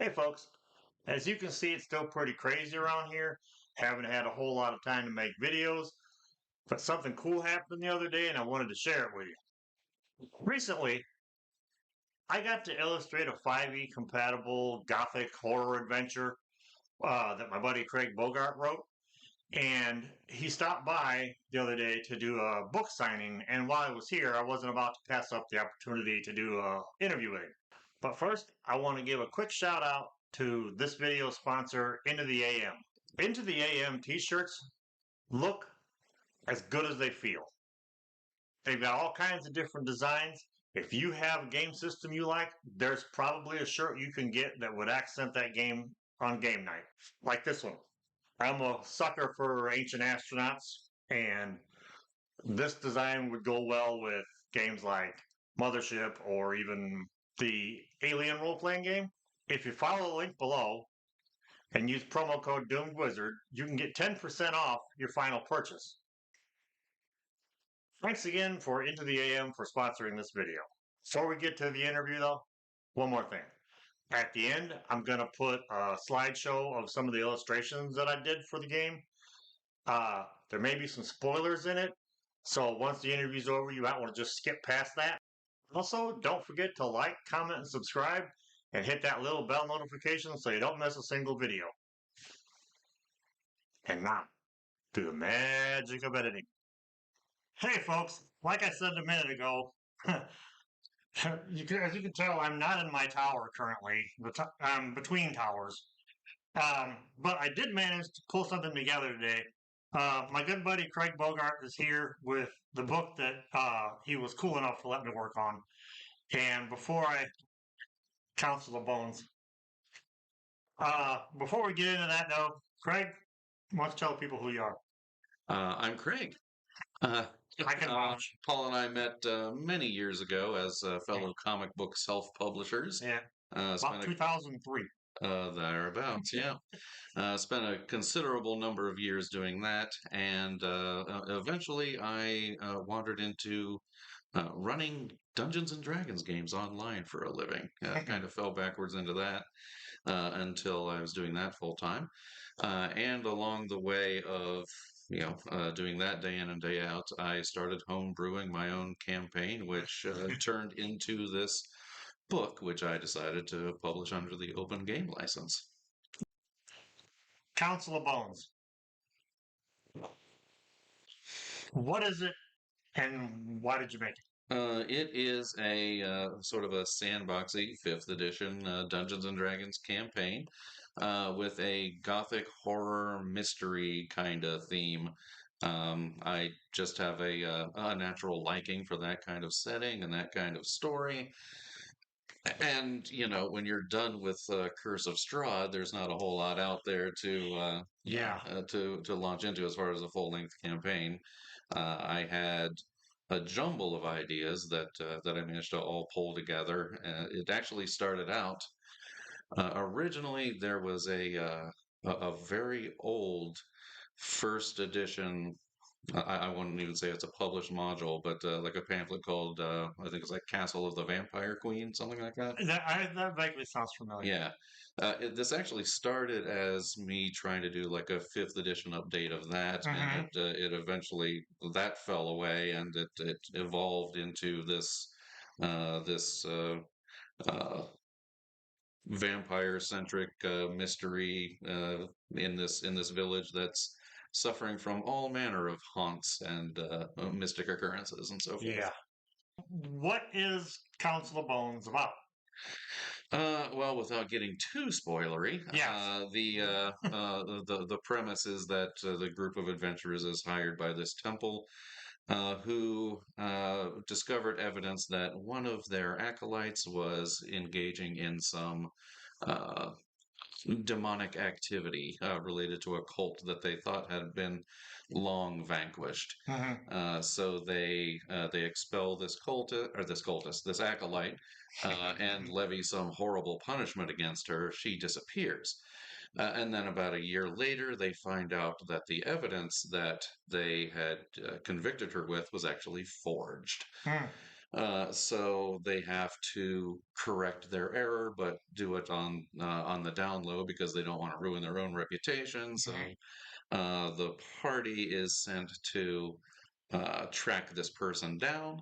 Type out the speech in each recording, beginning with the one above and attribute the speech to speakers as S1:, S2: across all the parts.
S1: Hey folks, as you can see, it's still pretty crazy around here. Haven't had a whole lot of time to make videos, but something cool happened the other day and I wanted to share it with you. Recently, I got to illustrate a 5e compatible gothic horror adventure that my buddy Craig Bogart wrote. And he stopped by the other day to do a book signing. And while I was here, I wasn't about to pass up the opportunity to do an interview with him. But first, I want to give a quick shout out to this video sponsor, Into the AM. Into the AM t-shirts look as good as they feel. They've got all kinds of different designs. If you have a game system you like, there's probably a shirt you can get that would accent that game on game night. Like this one. I'm a sucker for ancient astronauts, and this design would go well with games like Mothership or even the Alien role-playing game. If you follow the link below and use promo code Doomed Wizard, you can get 10% off your final purchase. Thanks again for Into the AM for sponsoring this video. Before we get to the interview though, one more thing. At the end, I'm going to put a slideshow of some of the illustrations that I did for the game. There may be some spoilers in it, so once the interview's over, you might want to just skip past that. Also, don't forget to like, comment, and subscribe, and hit that little bell notification so you don't miss a single video. And now, to the magic of editing. Hey folks, like I said a minute ago, as you can tell, I'm not in my tower currently. I'm between towers. But I did manage to pull something together today. My good buddy Craig Bogart is here with the book that he was cool enough to let me work on. And before I counsel the bones, before we get into that though, Craig, why don't you tell people who you are?
S2: I'm Craig. Uh,
S1: I can vouch.
S2: Paul and I met many years ago as fellow comic book self-publishers.
S1: Yeah, about 2003.
S2: Thereabouts, yeah. Spent a considerable number of years doing that, and eventually I wandered into running Dungeons and Dragons games online for a living. Kind of fell backwards into that until I was doing that full time. And along the way of doing that day in and day out, I started home brewing my own campaign, which turned into this book, which I decided to publish under the open game license.
S1: Counsel of Bones. What is it, and why did you make it?
S2: It is a sort of a sandboxy 5th edition Dungeons and Dragons campaign with a gothic horror mystery kind of theme. I just have a natural liking for that kind of setting and that kind of story. And when you're done with Curse of Strahd, there's not a whole lot out there to to launch into as far as a full length campaign. I had a jumble of ideas that I managed to all pull together. It actually started out originally there was a very old first edition. I wouldn't even say it's a published module, but like a pamphlet called I think it's like Castle of the Vampire Queen, something like that.
S1: That vaguely sounds familiar.
S2: Yeah. This actually started as me trying to do like a 5th edition update of that, and it eventually that fell away, and it evolved into this vampire centric mystery in this village that's suffering from all manner of haunts and mystic occurrences and so forth.
S1: Yeah. What is Council of Bones about?
S2: Well, without getting too spoilery,
S1: Yes.
S2: The premise is that the group of adventurers is hired by this temple, who discovered evidence that one of their acolytes was engaging in some uh, demonic activity related to a cult that they thought had been long vanquished. So they expel this this acolyte, and levy some horrible punishment against her. She disappears. And then about a year later, they find out that the evidence that they had convicted her with was actually forged. So they have to correct their error, but do it on the down low because they don't want to ruin their own reputation. So the party is sent to track this person down,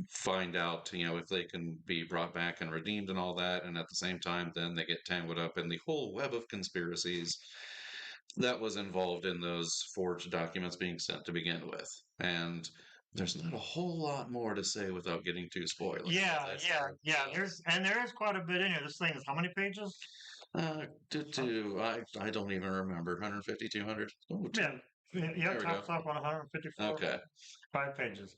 S2: find out, if they can be brought back and redeemed and all that. And at the same time, then they get tangled up in the whole web of conspiracies that was involved in those forged documents being sent to begin with. And there's not a whole lot more to say without getting too spoilery.
S1: Yeah. There is quite a bit in here. This thing is how many pages?
S2: I don't even remember. 150, 200? Oh,
S1: yeah, tops up on 154.
S2: Okay.
S1: 5 pages.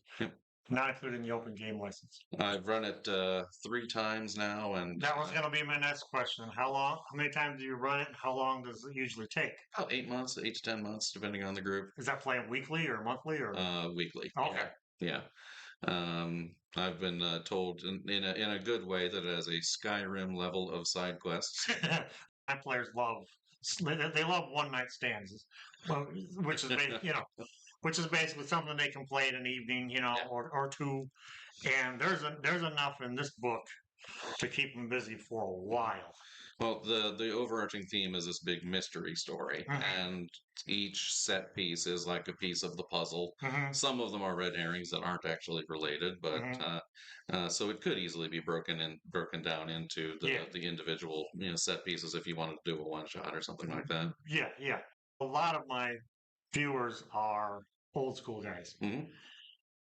S1: Not including the open game license.
S2: I've run it 3 times now, and
S1: that was going to be my next question. How many times do you run it? And how long does it usually take?
S2: About 8 months, 8 to 10 months, depending on the group.
S1: Is that playing weekly or monthly or
S2: weekly?
S1: Okay.
S2: Yeah. I've been told in a good way that it has a Skyrim level of side quests.
S1: My players love they love one night stands, which is which is basically something they can play in an evening, or 2. And there's enough in this book to keep them busy for a while.
S2: Well, the overarching theme is this big mystery story, and each set piece is like a piece of the puzzle. Some of them are red herrings that aren't actually related, but so it could easily be broken down into the individual set pieces if you wanted to do a one shot or something like that.
S1: Yeah. A lot of my viewers are old school guys.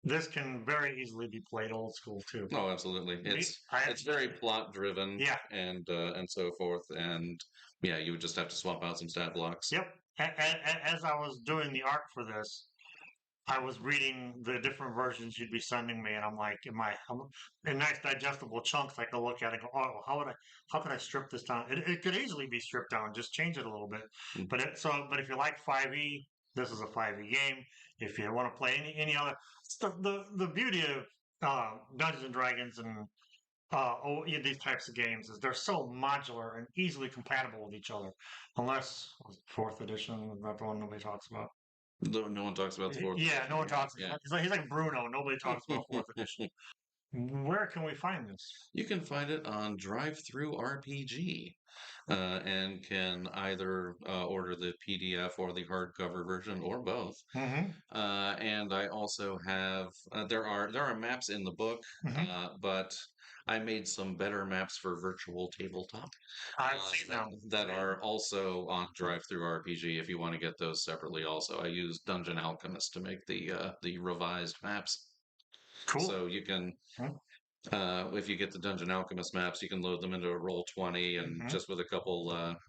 S1: This can very easily be played old school too.
S2: Oh, absolutely. It's very plot driven.
S1: Yeah.
S2: And so forth. And yeah, you would just have to swap out some stat blocks.
S1: Yep. As I was doing the art for this, I was reading the different versions you'd be sending me, and I'm like, in nice digestible chunks I could look at it and go, oh, how could I strip this down? It could easily be stripped down, just change it a little bit. But if you like 5e, this is a 5e game. If you want to play any other stuff, the beauty of Dungeons and Dragons and these types of games is they're so modular and easily compatible with each other. Unless 4th edition, is that the one nobody talks about?
S2: No one talks about the 4th.
S1: Yeah, no one talks. Yeah. He's like Bruno. Nobody talks about 4th edition. Where can we find this?
S2: You can find it on Drive-Thru RPG, and can either order the PDF or the hardcover version, or both. And I also have there are maps in the book, but I made some better maps for virtual tabletop.
S1: I've seen them
S2: that are also on Drive-Thru RPG. If you want to get those separately, also I use Dungeon Alchemist to make the revised maps.
S1: Cool.
S2: So you can, if you get the Dungeon Alchemist maps, you can load them into a Roll20, and just with a couple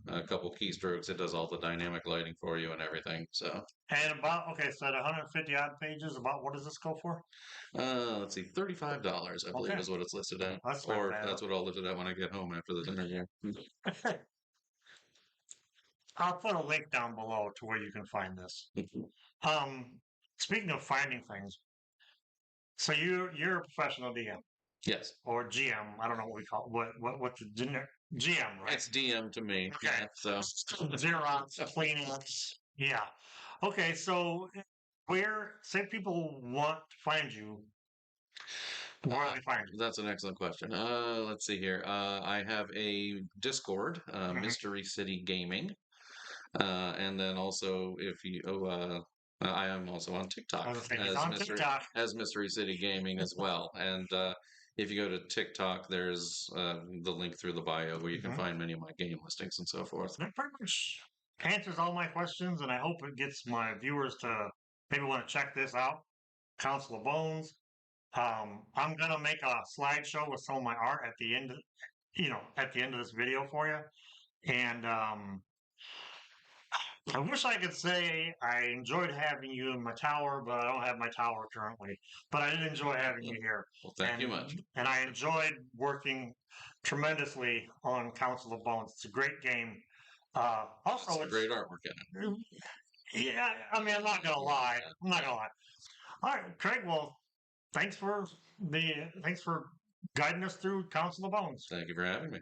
S2: keystrokes, it does all the dynamic lighting for you and everything. So. And
S1: so at 150 odd pages, about what does this go for?
S2: Let's see, $35, I believe, is what it's listed at. That's what I'll list it at when I get home after the dinner.
S1: I'll put a link down below to where you can find this. Speaking of finding things. So you're a professional DM.
S2: Yes.
S1: Or GM. I don't know what we call it. What's the GM, right?
S2: It's DM to me.
S1: Okay.
S2: Yeah, so
S1: Xerox, Kleenex. Yeah. Okay, so say people want to find you, where do they find you?
S2: That's an excellent question. Let's see here. I have a Discord, Mystery City Gaming. And then also I am also on TikTok as Mystery City Gaming as well. And if you go to TikTok, there's the link through the bio where you can find many of my game listings and so forth.
S1: That pretty much answers all my questions, and I hope it gets my viewers to maybe want to check this out. Council of Bones. I'm gonna make a slideshow with some of my art at the end of this video for you, and I wish I could say I enjoyed having you in my tower, but I don't have my tower currently. But I did enjoy having you here.
S2: Well, thank you much.
S1: And I enjoyed working tremendously on Council of Bones. It's a great game. Also,
S2: it's great artwork in it.
S1: Yeah, I mean, I'm not gonna lie. All right, Craig. Well, thanks for guiding us through Council of Bones.
S2: Thank you for having me.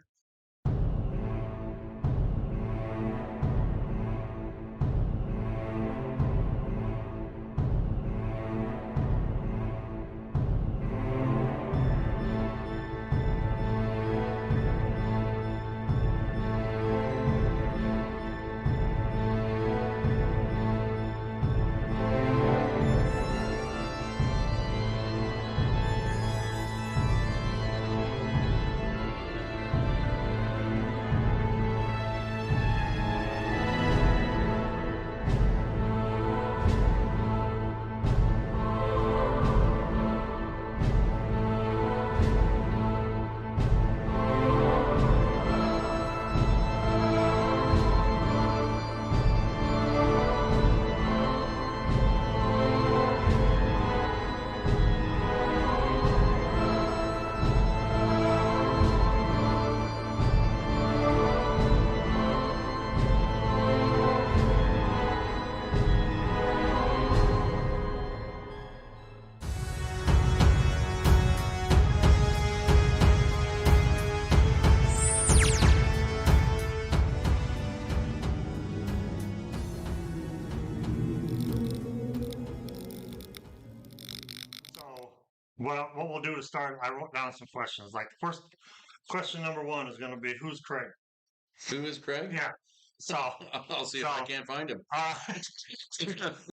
S1: Well, what we'll do to start, I wrote down some questions. Like the first question number one is going to be, who's Craig?
S2: Who is Craig?
S1: Yeah. So,
S2: I'll see if I can't find him.
S1: uh,